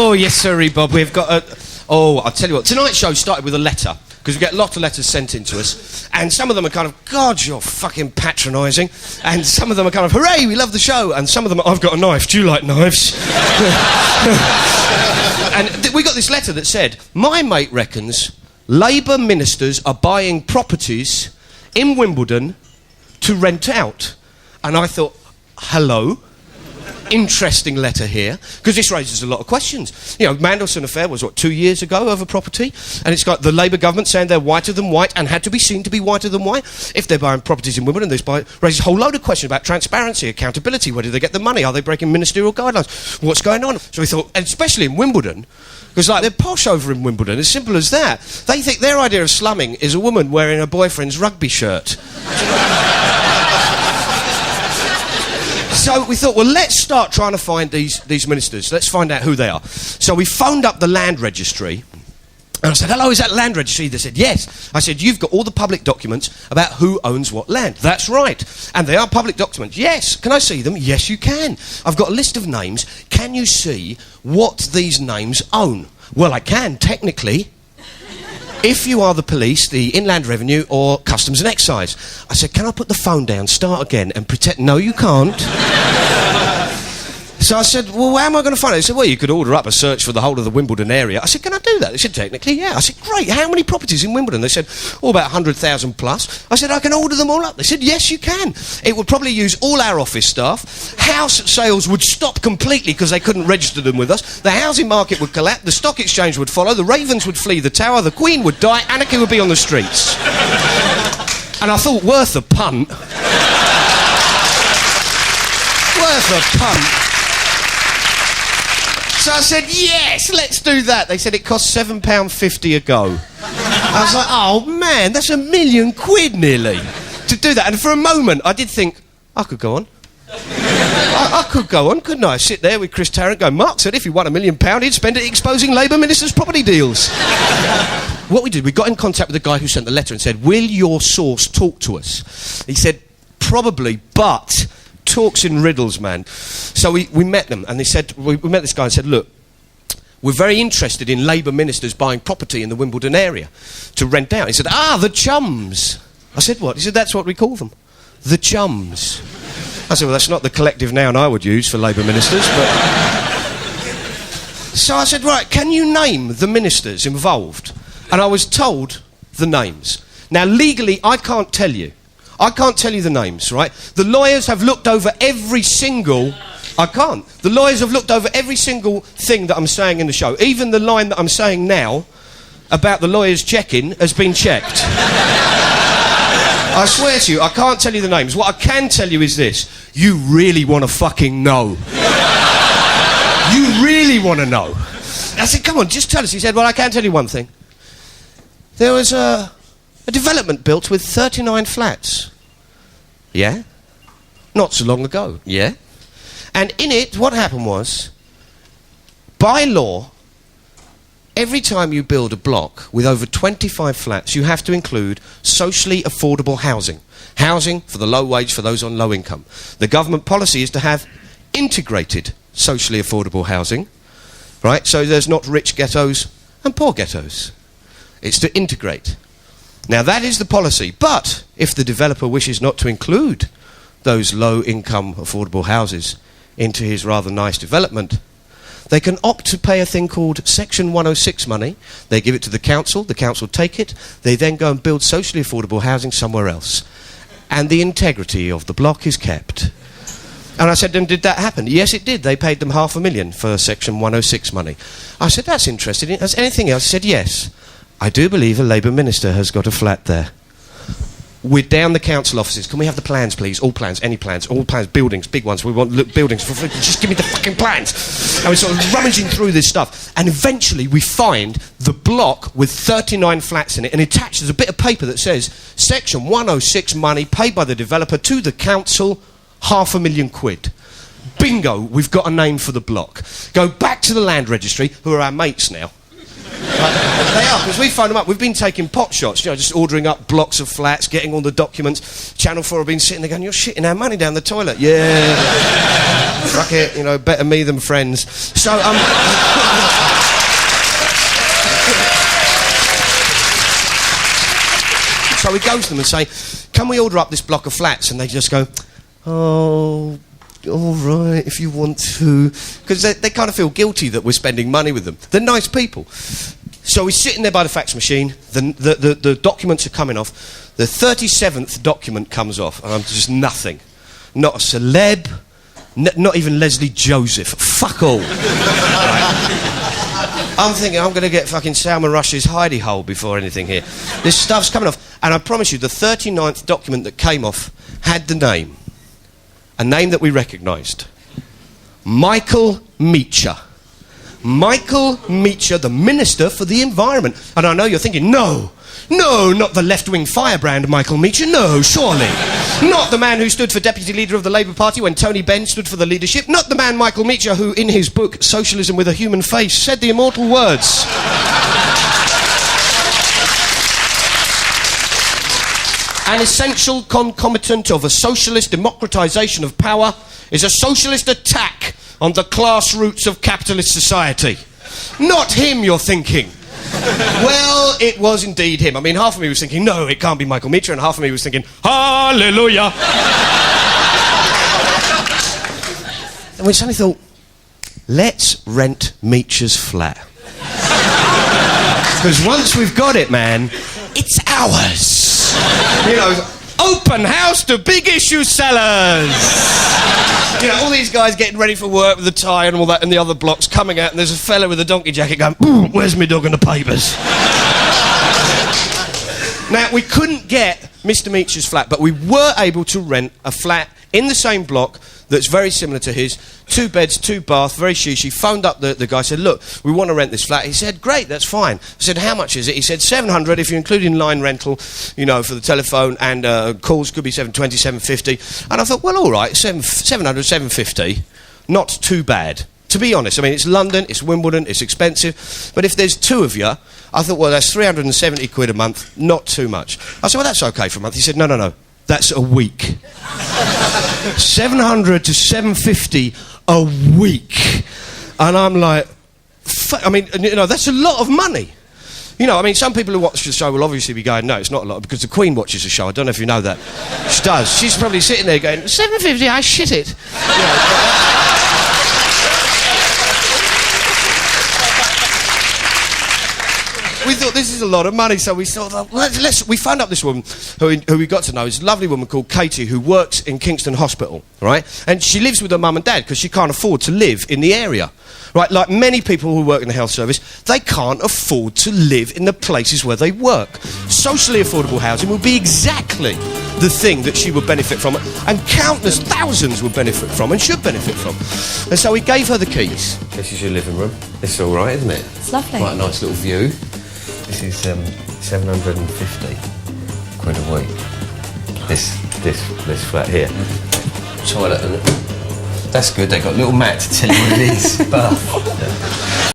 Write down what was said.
Oh, yes, sirree, Bob. We've got a... Oh, I'll tell you what. Tonight's show started with a letter, because we get a lot of letters sent in to us, and some of them are kind of, God, you're fucking patronising, and some of them are kind of, hooray, we love the show, and some of them are, I've got a knife, do you like knives? And we got this letter that said, my mate reckons Labour ministers are buying properties in Wimbledon to rent out. And I thought, hello? Interesting letter here, because this raises a lot of questions. You know, Mandelson affair was, 2 years ago over property, and it's got the Labour government saying they're whiter than white and had to be seen to be whiter than white. If they're buying properties in Wimbledon, this raises a whole load of questions about transparency, accountability, where do they get the money, are they breaking ministerial guidelines, what's going on? So we thought, and especially in Wimbledon, because like they're posh over in Wimbledon, as simple as that. They think their idea of slumming is a woman wearing her boyfriend's rugby shirt. So we thought, well, let's start trying to find these ministers. Let's find out who they are. So we phoned up the land registry, and I said, hello, is that land registry? They said, yes. I said, you've got all the public documents about who owns what land. That's right. And they are public documents. Yes. Can I see them? Yes, you can. I've got a list of names. Can you see what these names own? Well, I can, technically. If you are the police, the Inland Revenue, or Customs and Excise. I said, can I put the phone down, start again, and pretend... No, you can't. So I said, well, how am I going to find it? They said, well, you could order up a search for the whole of the Wimbledon area. I said, can I do that? They said, technically, yeah. I said, great, how many properties in Wimbledon? They said, oh, about 100,000 plus. I said, I can order them all up. They said, yes, you can. It would probably use all our office staff. House sales would stop completely because they couldn't register them with us. The housing market would collapse. The stock exchange would follow. The ravens would flee the tower. The Queen would die. Anarchy would be on the streets. And I thought, worth a punt. Worth a punt. So I said, yes, let's do that. They said it costs £7.50 a go. I was like, oh, man, that's £1 million nearly to do that. And for a moment, I did think, I could go on. I could go on, couldn't I? Sit there with Chris Tarrant going, Mark said if he won £1 million, he'd spend it exposing Labour ministers' property deals. What we did, we got in contact with the guy who sent the letter and said, will your source talk to us? He said, probably, but... talks in riddles, man. So we met them, and they said, we met this guy and said, look, we're very interested in Labour ministers buying property in the Wimbledon area to rent out. He said, the chums. I said, what? He said, that's what we call them. The chums. I said, well, that's not the collective noun I would use for Labour ministers, but... So I said, right, can you name the ministers involved? And I was told the names. Now, legally, I can't tell you. I can't tell you the names, right? The lawyers have looked over every single... I can't. The lawyers have looked over every single thing that I'm saying in the show. Even the line that I'm saying now about the lawyers checking has been checked. I swear to you, I can't tell you the names. What I can tell you is this. You really want to fucking know. You really want to know. I said, come on, just tell us. He said, well, I can tell you one thing. There was a development built with 39 flats. Yeah? Not so long ago. Yeah? And in it, what happened was, by law, every time you build a block with over 25 flats, you have to include socially affordable housing. Housing for the low wage, for those on low income. The government policy is to have integrated socially affordable housing, right? So there's not rich ghettos and poor ghettos. It's to integrate. Now, that is the policy, but if the developer wishes not to include those low-income affordable houses into his rather nice development, they can opt to pay a thing called Section 106 money. They give it to the council take it, they then go and build socially affordable housing somewhere else. And the integrity of the block is kept. And I said, and did that happen? Yes, it did. They paid them $500,000 for Section 106 money. I said, that's interesting. Has anything else? He said, yes. I do believe a Labour minister has got a flat there. We're down the council offices. Can we have the plans, please? All plans, any plans, all plans, buildings, big ones. We want buildings. Just give me the fucking plans. And we're sort of rummaging through this stuff. And eventually we find the block with 39 flats in it, and attached there's a bit of paper that says, Section 106 money paid by the developer to the council, £500,000. Bingo, we've got a name for the block. Go back to the land registry, who are our mates now. They are, because we phoned them up. We've been taking pot shots, you know, just ordering up blocks of flats, getting all the documents. Channel 4 have been sitting there going, you're shitting our money down the toilet. Yeah. Fuck it, you know, better me than friends. So, so we go to them and say, can we order up this block of flats? And they just go, oh, all right, if you want to. Because they kind of feel guilty that we're spending money with them. They're nice people. So we're sitting there by the fax machine, the documents are coming off, the 37th document comes off, and I'm just nothing. Not a celeb, not even Leslie Joseph. Fuck all. Right. I'm thinking I'm going to get fucking Salman Rushdie's hidey hole before anything here. This stuff's coming off, and I promise you, the 39th document that came off had the name. A name that we recognised. Michael Meacher. Michael Meacher, the Minister for the Environment. And I know you're thinking, no, not the left-wing firebrand Michael Meacher, no, surely. Not the man who stood for Deputy Leader of the Labour Party when Tony Benn stood for the leadership. Not the man Michael Meacher who, in his book, Socialism with a Human Face, said the immortal words. An essential concomitant of a socialist democratisation of power is a socialist attack on the class roots of capitalist society. Not him, you're thinking. Well, it was indeed him. I mean, half of me was thinking, no, it can't be Michael Meacher, and half of me was thinking, hallelujah. And we suddenly thought, let's rent Meacher's flat. Because once we've got it, man, it's ours. You know, open house to big issue sellers. You know, all these guys getting ready for work with the tie and all that, and the other blocks coming out, and there's a fella with a donkey jacket going, where's me dog and the papers? Now, we couldn't get Mr. Meacher's flat, but we were able to rent a flat in the same block that's very similar to his. 2 beds, 2 bath, very shishy. Phoned up the guy, said, look, we want to rent this flat. He said, great, that's fine. I said, how much is it? He said, 700 if you include in line rental, you know, for the telephone, and calls could be 720, 750. And I thought, well, all right, 700, 750, not too bad. To be honest, I mean, it's London, it's Wimbledon, it's expensive, but if there's 2 of you, I thought, well, that's 370 quid a month, not too much. I said, well, that's okay for a month. He said, no, that's a week. 700 to 750 a week. And I'm like, I mean, you know, that's a lot of money. You know, I mean, some people who watch the show will obviously be going, no, it's not a lot, because the Queen watches the show. I don't know if you know that. She does. She's probably sitting there going, 750, I shit it. You know, we thought this is a lot of money, so we thought, we found out this woman who we got to know. Is a lovely woman called Katie who works in Kingston Hospital, right? And she lives with her mum and dad because she can't afford to live in the area, right? Like many people who work in the health service, they can't afford to live in the places where they work. Socially affordable housing will be exactly the thing that she would benefit from, and countless thousands would benefit from and should benefit from. And so we gave her the keys. This is your living room. It's all right, isn't it? It's lovely. Quite a nice little view. This is 750 quid a week. This flat here. Toilet, and that's good. They got a little mat to tell you what it is. Bath.